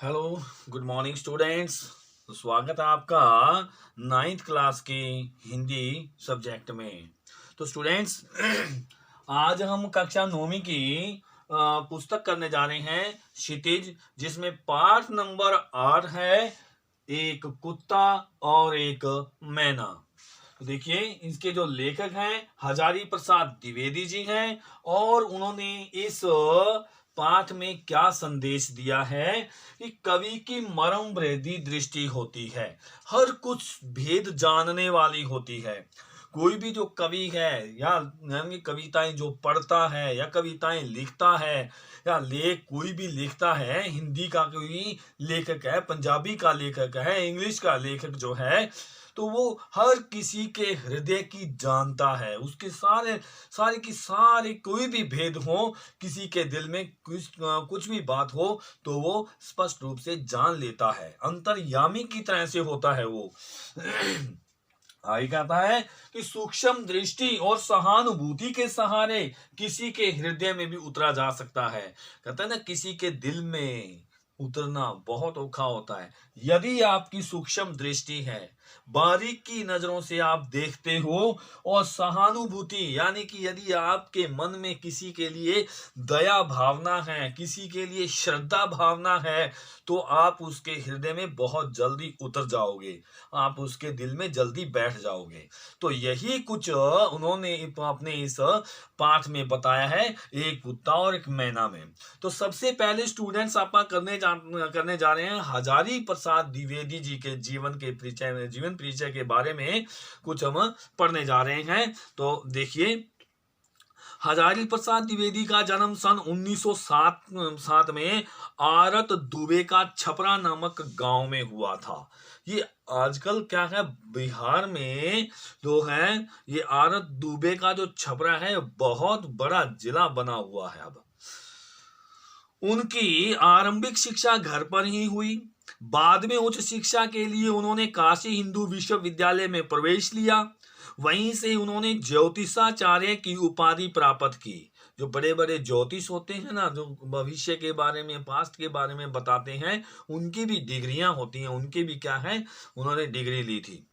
Hello, good morning students. तो स्वागत है आपका नाइन्थ क्लास की हिंदी सब्जेक्ट में। तो स्टूडेंट्स आज हम कक्षा 9वीं की पुस्तक करने जा रहे हैं क्षितिज, जिसमें पाठ नंबर 8 है, एक कुत्ता और एक मैना। तो देखिए, इसके जो लेखक हैं हजारी प्रसाद द्विवेदी जी हैं और उन्होंने इस पाठ में क्या संदेश दिया है कि कवि की मर्म भेदी दृष्टि होती है, हर कुछ भेद जानने वाली होती है। कोई भी जो कवि है या यानी कविताएं जो पढ़ता है या कविताएं लिखता है या लेख कोई भी लिखता है, हिंदी का कोई लेखक है, पंजाबी का लेखक है, इंग्लिश का लेखक जो है, तो वो हर किसी के हृदय की जानता है। उसके सारे सारे की सारे कोई भी भेद हो, किसी के दिल में कुछ भी बात हो, तो वो स्पष्ट रूप से जान लेता है। अंतर्यामी की तरह से होता है वो। आगे कहता है कि सूक्ष्म दृष्टि और सहानुभूति के सहारे किसी के हृदय में भी उतरा जा सकता है। कहता है ना, किसी के दिल में उतरना बहुत औखा होता है। यदि आपकी सूक्ष्म दृष्टि है, बारीक की नजरों से आप देखते हो, और सहानुभूति यानी कि यदि आपके मन में किसी के लिए दया भावना है, किसी के लिए श्रद्धा भावना है, तो आप उसके हृदय में बहुत जल्दी उतर जाओगे, आप उसके दिल में जल्दी बैठ जाओगे। तो यही कुछ उन्होंने अपने इस पाठ में बताया है, एक कुत्ता और एक मैना में। तो सबसे पहले स्टूडेंट्स आप करने जा रहे हैं हजारी प्रसाद द्विवेदी जी के जीवन परिचय के बारे में कुछ हम पढ़ने जा रहे हैं। तो देखिए, हजारी प्रसाद द्विवेदी का जन्म सन 1907 में आरत दुबे का छपरा नामक गांव में हुआ था। ये आजकल क्या है, बिहार में जो है ये आरत दुबे का जो छपरा है, बहुत बड़ा जिला बना हुआ है। अब उनकी आरंभिक शिक्षा घर पर ही हुई। बाद में उच्च शिक्षा के लिए उन्होंने काशी हिंदू विश्वविद्यालय में प्रवेश लिया। वहीं से उन्होंने ज्योतिषाचार्य की उपाधि प्राप्त की। जो बड़े बड़े ज्योतिष होते हैं ना, जो भविष्य के बारे में, पास्ट के बारे में बताते हैं, उनकी भी डिग्रियां होती हैं, उनकी भी क्या है, उन्होंने डिग्री ली थी।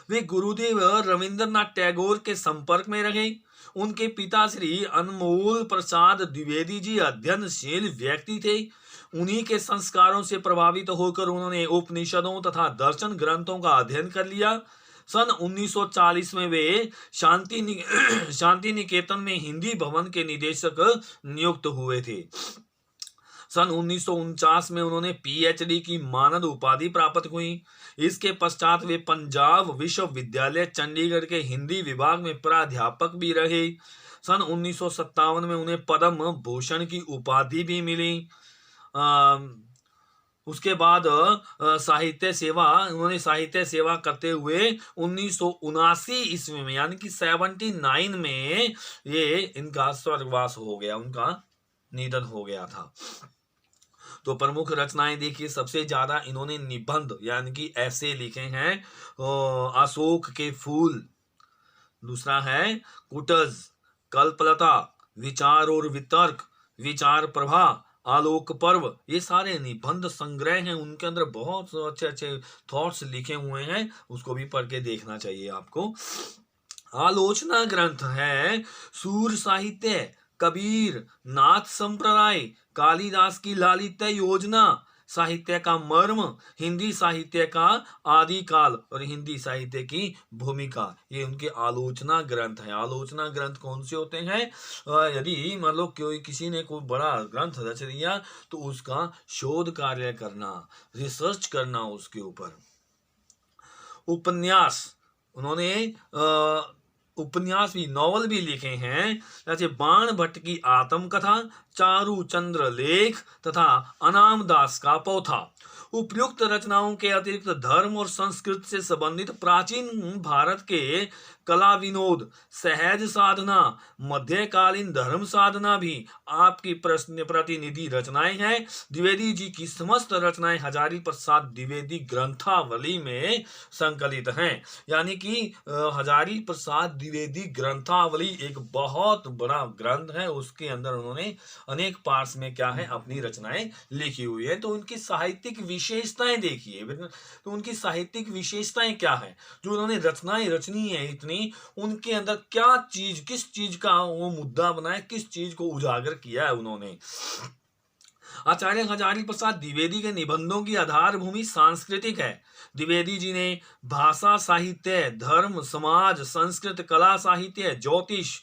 वे गुरुदेव रविंद्रनाथ टैगोर के संपर्क में रहे। उनके पिता श्री अनमोल प्रसाद द्विवेदी जी अध्ययनशील व्यक्ति थे। उन्हीं के संस्कारों से प्रभावित होकर उन्होंने उपनिषदों तथा दर्शन ग्रंथों का अध्ययन कर लिया। सन 1940 में वे शांति निकेतन में हिंदी भवन के निदेशक नियुक्त हुए थे। सन 1949 में उन्होंने पीएचडी की मानद उपाधि प्राप्त हुई। इसके पश्चात वे पंजाब विश्वविद्यालय चंडीगढ़ के हिंदी विभाग में प्राध्यापक भी रहे। सन 1957 में उन्हें पद्म भूषण की उपाधि भी मिली। उसके बाद उन्होंने साहित्य सेवा करते हुए 1979 ईस्वी में यानी कि 79 में ये इनका स्वर्गवास हो गया, उनका निधन हो गया था। तो प्रमुख रचनाएं देखिए, सबसे ज्यादा इन्होंने निबंध यानी कि ऐसे लिखे हैं। अशोक के फूल, दूसरा है कुटज, कल्पलता, विचार और वितर्क, विचार प्रभा, आलोक पर्व, ये सारे निबंध संग्रह हैं। उनके अंदर बहुत अच्छे अच्छे थॉट्स लिखे हुए हैं, उसको भी पढ़ के देखना चाहिए आपको। आलोचना ग्रंथ है सूर साहित्य, कबीर, नाथ संप्रदाय, कालिदास की लालित्य योजना, साहित्य का मर्म, हिंदी साहित्य का आदिकाल और हिंदी साहित्य की भूमिका, ये उनके आलोचना ग्रंथ है। आलोचना ग्रंथ कौन से होते हैं? यदि मान लो किसी ने कोई बड़ा ग्रंथ रच दिया, तो उसका शोध कार्य करना, रिसर्च करना उसके ऊपर। उपन्यास, उन्होंने उपन्यास भी, नॉवल भी लिखे हैं, जैसे बाण भट्ट की आत्मकथा, चारू चंद्र लेख तथा अनाम दास का पोथा। उपयुक्त रचनाओं के अतिरिक्त धर्म और संस्कृति से संबंधित प्राचीन भारत के कला विनोद, सहज साधना, मध्यकालीन धर्म साधना भी आपकी प्रश्न प्रतिनिधि रचनाएं हैं। द्विवेदी जी की समस्त रचनाएं हजारी प्रसाद द्विवेदी ग्रंथावली में संकलित हैं। यानी कि हजारी प्रसाद द्विवेदी ग्रंथावली एक बहुत बड़ा ग्रंथ है, उसके अंदर उन्होंने अनेक पार्ट्स में क्या है अपनी रचनाएं लिखी हुई है। तो उनकी साहित्यिक विशेषताएं देखिए, तो उनकी साहित्यिक विशेषताएं क्या है, जो उन्होंने रचनाएं रचनी है इतनी, उनके अंदर क्या चीज, किस चीज का वो मुद्दा बनाया, किस चीज को उजागर किया है उन्होंने। आचार्य हजारी प्रसाद द्विवेदी के निबंधों की आधार भूमि सांस्कृतिक है। द्विवेदी जी ने भाषा साहित्य, धर्म, समाज, संस्कृत, कला साहित्य, ज्योतिष,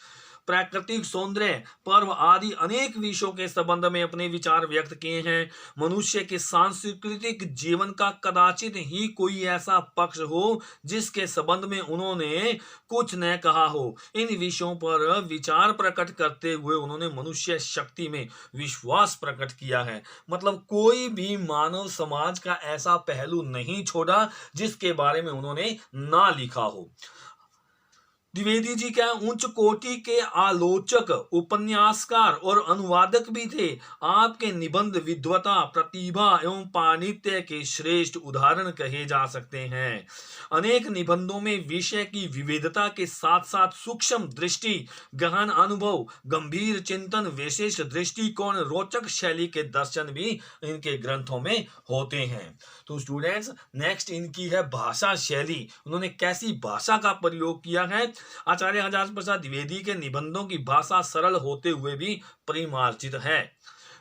प्राकृतिक सौंदर्य, पर्व आदि अनेक विषयों के संबंध में अपने विचार व्यक्त किए हैं। मनुष्य के सांस्कृतिक जीवन का कदाचित ही कोई ऐसा पक्ष हो जिसके संबंध में उन्होंने कुछ न कहा हो। इन विषयों पर विचार प्रकट करते हुए उन्होंने मनुष्य शक्ति में विश्वास प्रकट किया है। मतलब कोई भी मानव समाज का ऐसा पहलू नहीं छोड़ा जिसके बारे में उन्होंने ना लिखा हो। द्विवेदी जी क्या उच्च कोटि के आलोचक, उपन्यासकार और अनुवादक भी थे। आपके निबंध विद्वता, प्रतिभा एवं पांडित्य के श्रेष्ठ उदाहरण कहे जा सकते हैं। अनेक निबंधों में विषय की विविधता के साथ साथ सूक्ष्म दृष्टि, गहन अनुभव, गंभीर चिंतन, विशेष दृष्टिकोण, रोचक शैली के दर्शन भी इनके ग्रंथों में होते हैं। तो स्टूडेंट्स, नेक्स्ट इनकी है भाषा शैली। उन्होंने कैसी भाषा का प्रयोग किया है। आचार्य हजारी प्रसाद द्विवेदी के निबंधों की भाषा सरल होते हुए भी परिमार्जित है।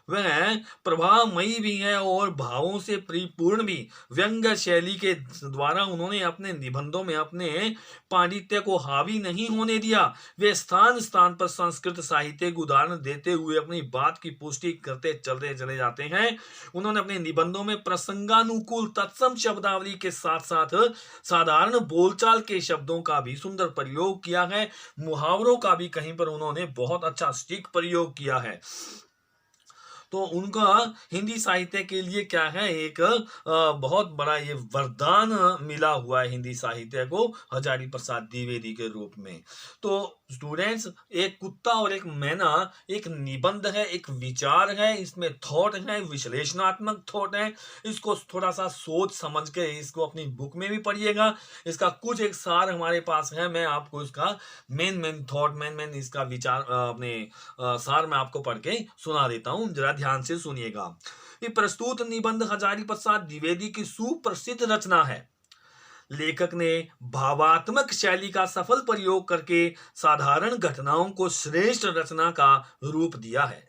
वह प्रभावमयी भी है और भावों से परिपूर्ण भी। व्यंग्य शैली के द्वारा उन्होंने अपने निबंधों में अपने पांडित्य को हावी नहीं होने दिया। वे स्थान स्थान पर संस्कृत साहित्य को उदाहरण देते हुए अपनी बात की पुष्टि करते चलते चले जाते हैं। उन्होंने अपने निबंधों में प्रसंगानुकूल तत्सम शब्दावली के साथ साथ साधारण बोलचाल के शब्दों का भी सुंदर प्रयोग किया है। मुहावरों का भी कहीं पर उन्होंने बहुत अच्छा सटीक प्रयोग किया है। तो उनका हिंदी साहित्य के लिए क्या है, एक बहुत बड़ा ये वरदान मिला हुआ है हिंदी साहित्य को हजारी प्रसाद द्विवेदी के रूप में। तो स्टूडेंट्स, एक कुत्ता और एक मैना एक निबंध है, एक विचार है, इसमें थॉट है, विश्लेषणात्मक थॉट है। इसको थोड़ा सा सोच समझ के इसको अपनी बुक में भी पढ़िएगा। इसका कुछ एक सार हमारे पास है, मैं आपको इसका मेन थॉट, मेन इसका विचार अपने सार में आपको पढ़ के सुना देता हूं, जरा ध्यान से सुनिएगा। ये प्रस्तुत निबंध हजारी प्रसाद द्विवेदी की सुप्रसिद्ध रचना है। लेखक ने भावात्मक शैली का सफल प्रयोग करके साधारण घटनाओं को श्रेष्ठ रचना का रूप दिया है।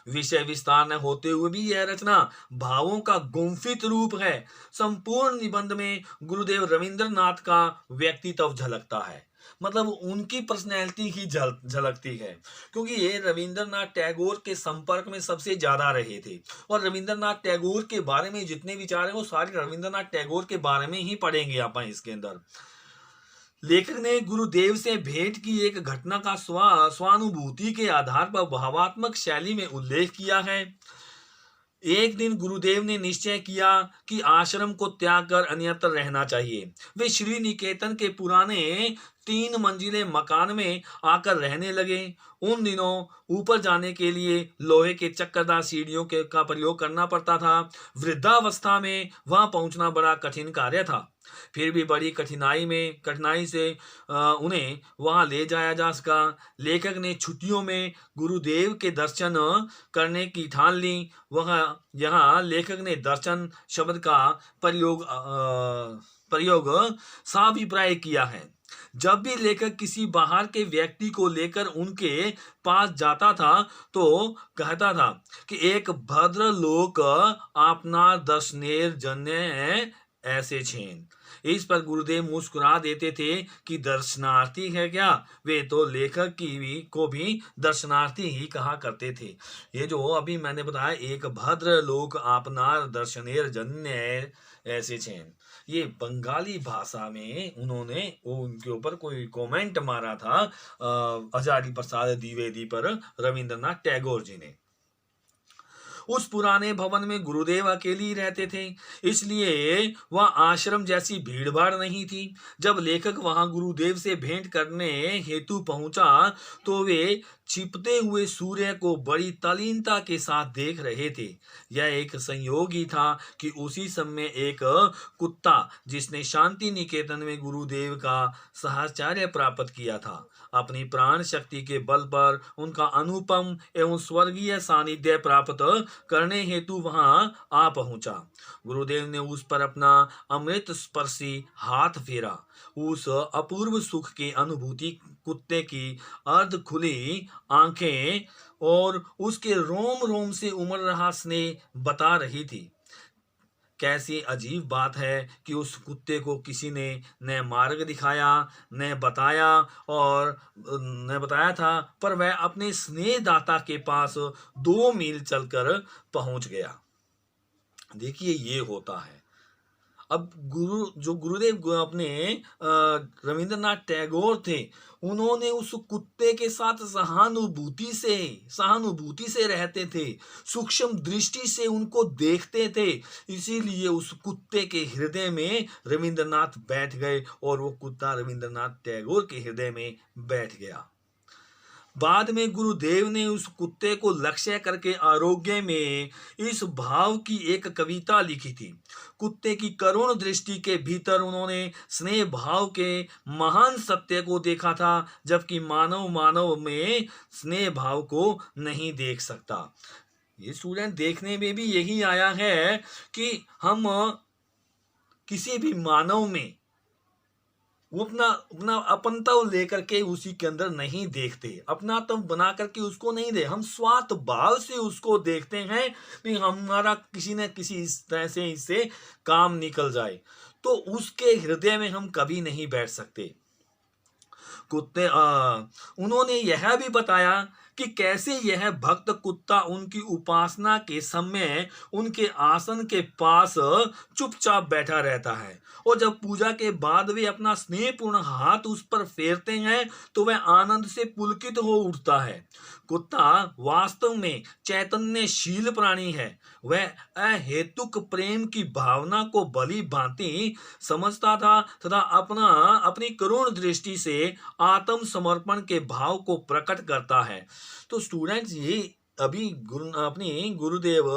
विषय विस्तार न होते हुए भी यह रचना भावों का गुंफित रूप है। संपूर्ण निबंध में गुरुदेव रविंद्रनाथ का व्यक्तित्व झलकता है। मतलब उनकी पर्सनैलिटी ही झलकती है, क्योंकि ये रविंद्रनाथ टैगोर के संपर्क में सबसे ज्यादा रहे थे और रविंद्रनाथ टैगोर के बारे में जितने विचार हैं वो सारे रविंद्रनाथ टैगोर के बारे में ही पढ़ेंगे आप इसके अंदर। लेखक ने गुरुदेव से भेंट की एक घटना का स्वानुभूति के आधार पर भावात्मक शैली में उल्लेख किया है। एक दिन गुरुदेव ने निश्चय किया कि आश्रम को त्याग कर अन्यत्र रहना चाहिए। वे श्री निकेतन के पुराने 3 मंजिले मकान में आकर रहने लगे। उन दिनों ऊपर जाने के लिए लोहे के चक्करदार सीढ़ियों का प्रयोग करना पड़ता था। वृद्धावस्था में वहां पहुंचना बड़ा कठिन कार्य था। फिर भी बड़ी कठिनाई से उन्हें वहां ले जाया जा सका। लेखक ने छुट्टियों में गुरुदेव के दर्शन करने की ठान ली। यहाँ लेखक ने दर्शन शब्द का प्रयोग साभिप्राय किया है। जब भी लेखक किसी बाहर के व्यक्ति को लेकर उनके पास जाता था तो कहता था कि एक भद्र लोक अपना दर्शनेर जन्य ऐसे छेन। इस पर गुरुदेव मुस्कुरा देते थे कि दर्शनार्थी है क्या, वे तो लेखक को भी दर्शनार्थी ही कहा करते थे। ये जो अभी मैंने बताया, एक भद्र लोक अपनार दर्शनेर जन्य ऐसे छेन, ये बंगाली भाषा में उन्होंने उनके ऊपर कोई कमेंट मारा था हजारी प्रसाद द्विवेदी पर रविंद्रनाथ टैगोर जी ने। उस पुराने भवन में गुरुदेव अकेले ही रहते थे, इसलिए वह आश्रम जैसी भीड़ भाड़ नहीं थी। जब लेखक वहां गुरुदेव से भेंट करने हेतु पहुंचा तो वे छिपते हुए सूर्य को बड़ी तल्लीनता के साथ देख रहे थे। यह एक संयोग ही था कि उसी समय एक कुत्ता, जिसने शांति निकेतन में गुरुदेव का साहचर्य प्राप्त किया था, अपनी प्राण शक्ति के बल पर उनका अनुपम एवं स्वर्गीय सानिध्य प्राप्त करने हेतु वहां आ पहुंचा। गुरुदेव ने उस पर अपना अमृत स्पर्शी हाथ फेरा। उस अपूर्व सुख की अनुभूति कुत्ते की अर्ध खुली आंखें और उसके रोम रोम से उमड़ रहा स्नेह बता रही थी। कैसी अजीब बात है कि उस कुत्ते को किसी ने न मार्ग दिखाया, न बताया और न बताया था, पर वह अपने स्नेहदाता के पास 2 मील चलकर पहुंच गया। देखिए, ये होता है। अब गुरुदेव अपने रविंद्रनाथ टैगोर थे, उन्होंने उस कुत्ते के साथ सहानुभूति से रहते थे, सूक्ष्म दृष्टि से उनको देखते थे, इसीलिए उस कुत्ते के हृदय में रविंद्रनाथ बैठ गए और वो कुत्ता रविंद्रनाथ टैगोर के हृदय में बैठ गया। बाद में गुरुदेव ने उस कुत्ते को लक्ष्य करके आरोग्य में इस भाव की एक कविता लिखी थी। कुत्ते की करुण दृष्टि के भीतर उन्होंने स्नेह भाव के महान सत्य को देखा था, जबकि मानव में स्नेह भाव को नहीं देख सकता। ये स्टूडेंट, देखने में भी यही आया है कि हम किसी भी मानव में वो अपना अपनत्व लेकर के उसी के अंदर नहीं देखते, अपनात्व बना करके उसको नहीं दे, हम स्वार्थ भाव से उसको देखते हैं कि हमारा किसी न किसी इस तरह से इससे काम निकल जाए, तो उसके हृदय में हम कभी नहीं बैठ सकते। उन्होंने यह भी बताया कि कैसे यह भक्त कुत्ता उनकी उपासना के समय उनके आसन के पास चुपचाप बैठा रहता है, और जब पूजा के बाद वे अपना स्नेहपूर्ण हाथ उस पर फेरते हैं तो वह आनंद से पुलकित हो उठता है। कुत्ता वास्तव में चैतन्यशील प्राणी है। वह अहेतुक प्रेम की भावना को भली भांति समझता था तथा अपनी करुण दृष्टि से आत्म समर्पण के भाव को प्रकट करता है। तो स्टूडेंट्स, ये अभी अपनी गुरुदेव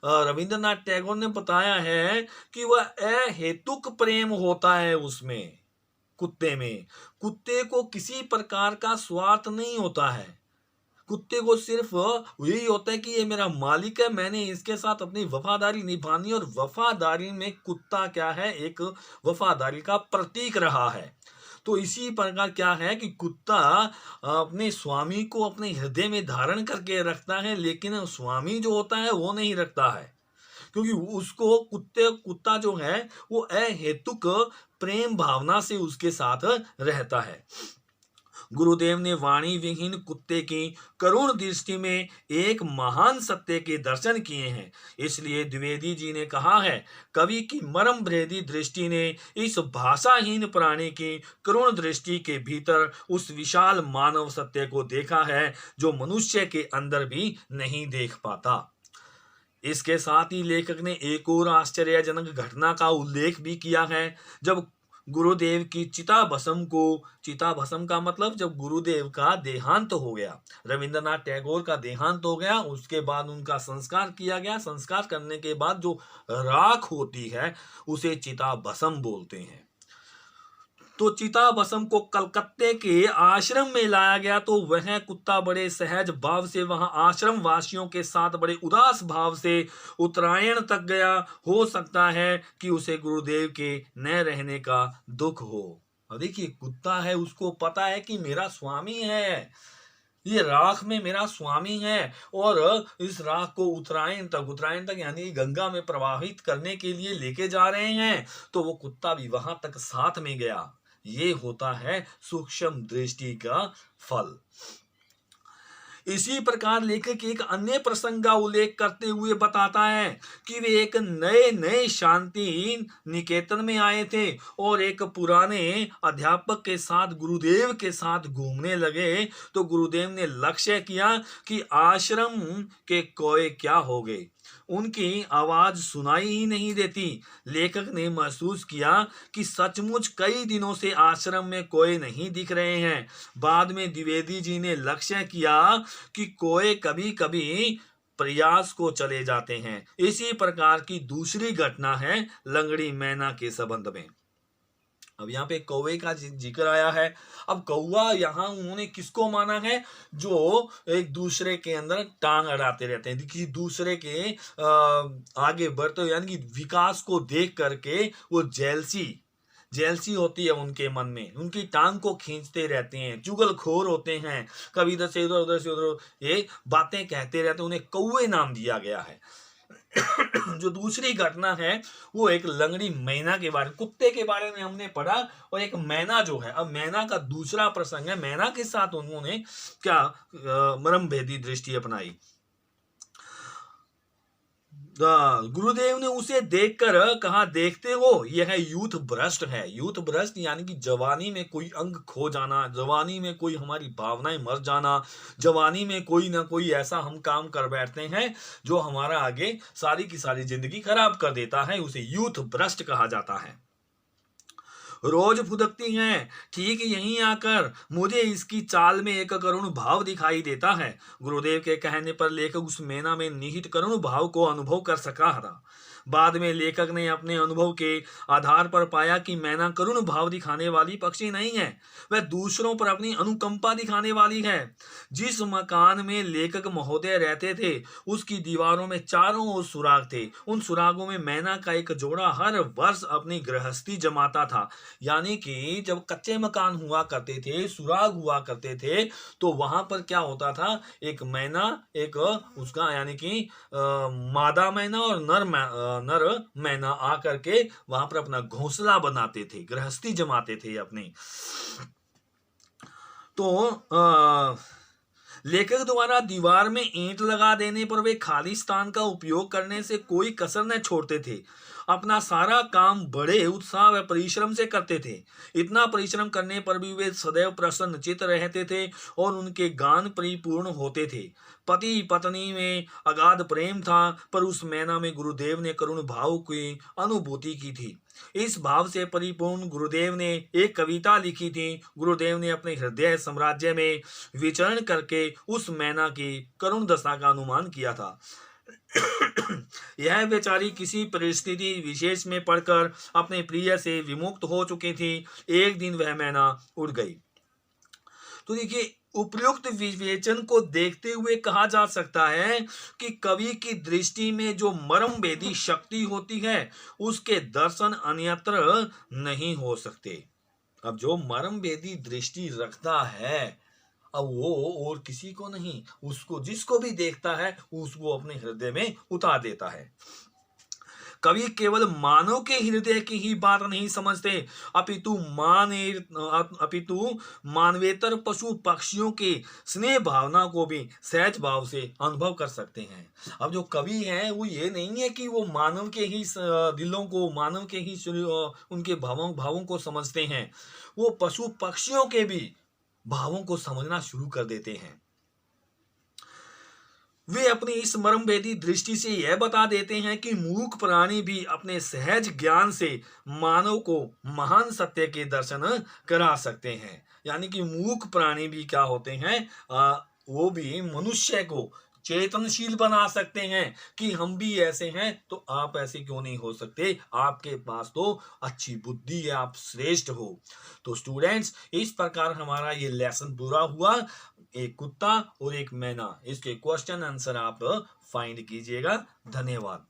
रविंद्रनाथ टैगोर ने बताया है कि वह अहेतुक प्रेम होता है उसमें, कुत्ते में। कुत्ते को किसी प्रकार का स्वार्थ नहीं होता है। कुत्ते को सिर्फ यही होता है कि ये मेरा मालिक है, मैंने इसके साथ अपनी वफादारी निभानी, और वफादारी में कुत्ता क्या है, एक वफादारी का प्रतीक रहा है। तो इसी प्रकार क्या है कि कुत्ता अपने स्वामी को अपने हृदय में धारण करके रखता है, लेकिन स्वामी जो होता है वो नहीं रखता है, क्योंकि उसको कुत्ता जो है वो अहेतुक प्रेम भावना से उसके साथ रहता है। गुरुदेव ने वाणी विहीन कुत्ते की करुण दृष्टि में एक महान सत्य के दर्शन किए हैं। इसलिए द्विवेदी जी ने कहा है, कवि की मर्म भेदी दृष्टि ने इस भाषाहीन प्राणी की करुण दृष्टि के भीतर उस विशाल मानव सत्य को देखा है जो मनुष्य के अंदर भी नहीं देख पाता। इसके साथ ही लेखक ने एक और आश्चर्यजनक घटना का उल्लेख भी किया है। जब गुरुदेव की चिता भस्म का मतलब जब गुरुदेव का देहांत हो गया, रविंद्रनाथ टैगोर का देहांत हो गया, उसके बाद उनका संस्कार किया गया। संस्कार करने के बाद जो राख होती है उसे चिता भस्म बोलते हैं। तो चिता भस्म को कलकत्ते के आश्रम में लाया गया, तो वह कुत्ता बड़े सहज भाव से वहां आश्रम वासियों के साथ बड़े उदास भाव से उत्तरायण तक गया। हो सकता है कि उसे गुरुदेव के न रहने का दुख हो। और देखिए, कुत्ता है, उसको पता है कि मेरा स्वामी है, ये राख में मेरा स्वामी है, और इस राख को उत्तरायण तक यानी गंगा में प्रवाहित करने के लिए लेके जा रहे हैं, तो वो कुत्ता भी वहां तक साथ में गया। ये होता है सूक्ष्म दृष्टि का फल। इसी प्रकार लेखक एक अन्य प्रसंग का उल्लेख करते हुए बताता है कि वे एक नए नए शांति निकेतन में आए थे और एक पुराने अध्यापक के साथ गुरुदेव के साथ घूमने लगे, तो गुरुदेव ने लक्ष्य किया कि आश्रम के कोए क्या हो गए, उनकी आवाज सुनाई ही नहीं देती। लेखक ने महसूस किया कि सचमुच कई दिनों से आश्रम में कोए नहीं दिख रहे हैं। बाद में द्विवेदी जी ने लक्ष्य किया कि कोए कभी कभी प्रयास को चले जाते हैं। इसी प्रकार की दूसरी घटना है लंगड़ी मैना के संबंध में। अब यहाँ पे कौवे का जिक्र आया है। अब कौवा यहाँ उन्होंने किसको माना है, जो एक दूसरे के अंदर टांग अड़ाते रहते हैं, किसी दूसरे के आगे बढ़ते, यानी कि विकास को देख करके वो जेलसी होती है उनके मन में, उनकी टांग को खींचते रहते हैं, चुगलखोर होते हैं, कभी इधर से उधर ये बातें कहते रहते हैं, उन्हें कौवे नाम दिया गया है। जो दूसरी घटना है वो एक लंगड़ी मैना के बारे, कुत्ते के बारे में हमने पढ़ा, और एक मैना जो है, अब मैना का दूसरा प्रसंग है, मैना के साथ उन्होंने क्या मर्म भेदी दृष्टि अपनाई। गुरुदेव ने उसे देखकर कहा, देखते हो यह यूथ भ्रष्ट है। यूथ भ्रष्ट यानी कि जवानी में कोई अंग खो जाना, जवानी में कोई हमारी भावनाएं मर जाना, जवानी में कोई ना कोई ऐसा हम काम कर बैठते हैं जो हमारा आगे सारी की सारी जिंदगी खराब कर देता है, उसे यूथ भ्रष्ट कहा जाता है। रोज फुदकती हैं, ठीक यहीं आकर मुझे इसकी चाल में एक करुण भाव दिखाई देता है। गुरुदेव के कहने पर लेखक उस मैना में निहित करुण भाव को अनुभव कर सका था। बाद में लेखक ने अपने अनुभव के आधार पर पाया कि मैना करुण भाव दिखाने वाली पक्षी नहीं है, वह दूसरों पर अपनी अनुकंपा दिखाने वाली है। जिस मकान में लेखक महोदय रहते थे उसकी दीवारों में चारों ओर सुराग थे। उन सुरागों में मैना का एक जोड़ा हर वर्ष अपनी गृहस्थी जमाता था। यानी कि जब कच्चे मकान हुआ करते थे, सुराग हुआ करते थे, तो वहां पर क्या होता था, एक मैना, एक उसका यानी कि मादा मैना और नर मैना आकर के वहां पर अपना घोंसला बनाते थे, गृहस्थी जमाते थे अपनी। तो लेखक द्वारा दीवार में ईंट लगा देने पर वे खाली स्थान का उपयोग करने से कोई कसर न छोड़ते थे। अपना सारा काम बड़े उत्साह व परिश्रम से करते थे। इतना परिश्रम करने पर भी वे सदैव प्रसन्नचित्त रहते थे और उनके गान परिपूर्ण होते थे। पति पत्नी में अगाध प्रेम था, पर उस मैना में गुरुदेव ने करुण भाव की अनुभूति की थी। इस भाव से परिपूर्ण गुरुदेव ने एक कविता लिखी थी। गुरुदेव ने अपने हृदय साम्राज्य में विचरण करके उस मैना की करुण दशा का अनुमान किया था। यह बेचारी किसी परिस्थिति विशेष में पड़कर अपने प्रिय से विमुक्त हो चुकी थी। एक दिन वह मैना उड़ गई। तो देखिए, उपयुक्त विवेचन को देखते हुए कहा जा सकता है कि कवि की दृष्टि में जो मर्मभेदी शक्ति होती है उसके दर्शन अन्यत्र नहीं हो सकते। अब जो मर्मभेदी दृष्टि रखता है, अब वो और किसी को नहीं, उसको जिसको भी देखता है उसको अपने हृदय में उतार देता है। कवि केवल मानव के हृदय की ही बात नहीं समझते, अपितु मानवेतर पशु पक्षियों के स्नेह भावना को भी सहज भाव से अनुभव कर सकते हैं। अब जो कवि हैं वो ये नहीं है कि वो मानव के ही दिलों को, मानव के ही उनके भावों को समझते हैं, वो पशु पक्षियों के भी भावों को समझना शुरू कर देते हैं। वे अपनी इस मर्मभेदी दृष्टि से यह बता देते हैं कि मूर्ख प्राणी भी अपने सहज ज्ञान से मानव को महान सत्य के दर्शन करा सकते हैं। यानी कि मूर्ख प्राणी भी क्या होते हैं, वो भी मनुष्य को चेतनशील बना सकते हैं कि हम भी ऐसे हैं तो आप ऐसे क्यों नहीं हो सकते, आपके पास तो अच्छी बुद्धि है, आप श्रेष्ठ हो। तो स्टूडेंट्स, इस प्रकार हमारा ये लेसन पूरा हुआ। एक कुत्ता और एक मैना, इसके क्वेश्चन आंसर आप फाइंड कीजिएगा। धन्यवाद।